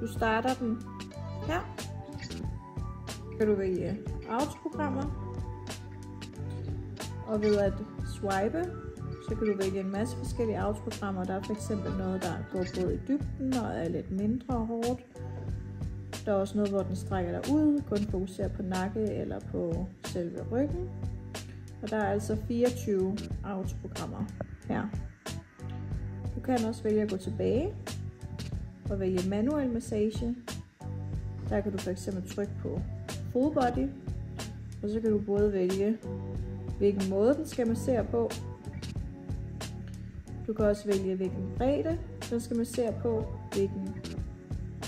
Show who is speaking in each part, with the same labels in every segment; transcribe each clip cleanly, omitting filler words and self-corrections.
Speaker 1: Du starter den her. Kan du vælge autoprogrammer. Og ved at swipe, så kan du vælge en masse forskellige autoprogrammer. Der er fx noget, der går både i dybden og er lidt mindre hårdt. Der er også noget, hvor den strækker dig ud, kun fokuserer på nakke eller på selve ryggen. Og der er altså 24 autoprogrammer her. Du kan også vælge at gå tilbage og vælge manuel massage. Der kan du fx trykke på full body, og så kan du både vælge, hvilken måde den skal massere på. Du kan også vælge, hvilken bredde den skal massere på, hvilken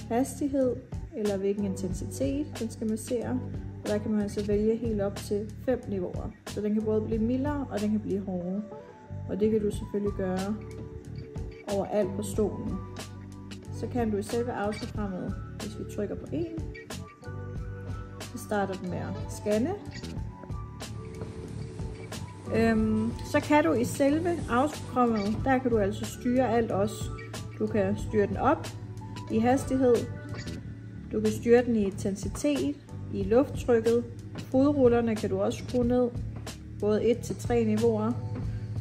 Speaker 1: hastighed eller hvilken intensitet den skal massere. Og der kan man altså vælge helt op til 5 niveauer. Så den kan både blive mildere, og den kan blive hårdere. Og det kan du selvfølgelig gøre overalt på stolen. Så kan du i selve autoprogrammet, hvis vi trykker på 1, så starter den med at scanne. Så kan du i selve autoprogrammet, der kan du altså styre alt også. Du kan styre den op i hastighed, du kan styre den i intensitet, i lufttrykket. Fodrullerne kan du også skrue ned, både 1 til 3 niveauer.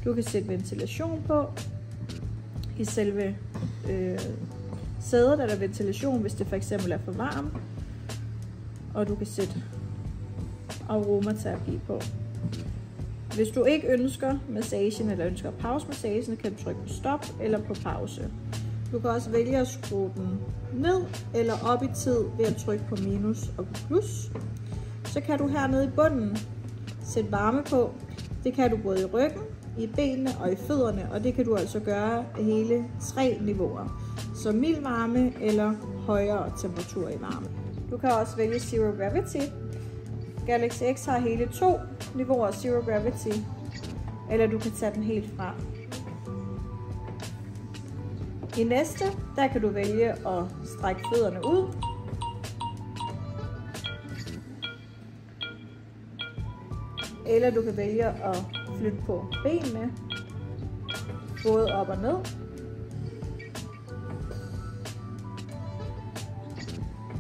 Speaker 1: Du kan sætte ventilation på. I selve sædet er der ventilation, hvis det fx er for varmt. Og du kan sætte aromaterapi på. Hvis du ikke ønsker massagen eller ønsker pausemassagen, kan du trykke på stop eller på pause. Du kan også vælge at skrue den ned eller op i tid ved at trykke på minus og på plus. Så kan du hernede i bunden sætte varme på. Det kan du både i ryggen, i benene og i fødderne, og det kan du altså gøre hele 3 niveauer. Så mild varme eller højere temperatur i varme. Du kan også vælge Zero Gravity. Galaxy X har hele 2 niveauer Zero Gravity, eller du kan tage den helt fra. I næste, der kan du vælge at strække fødderne ud. Eller du kan vælge at flytte på benene, både op og ned.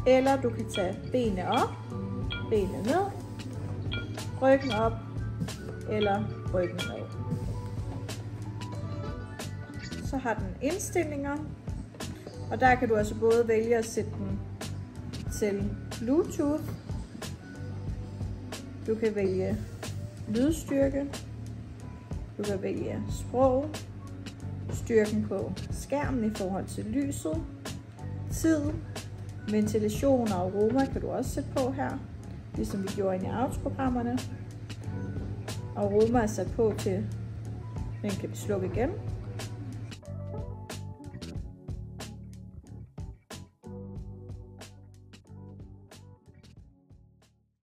Speaker 1: Eller du kan tage benene op, benene ned, ryggen op eller ryggen ned. Så har den indstillinger, og der kan du altså både vælge at sætte den til Bluetooth. Du kan vælge lydstyrke, du kan vælge sprog, styrken på skærmen i forhold til lyset, tid, ventilation og aroma kan du også sætte på her, ligesom vi gjorde inde i autoprogrammerne. Aroma er sat på til, den kan vi slukke igen.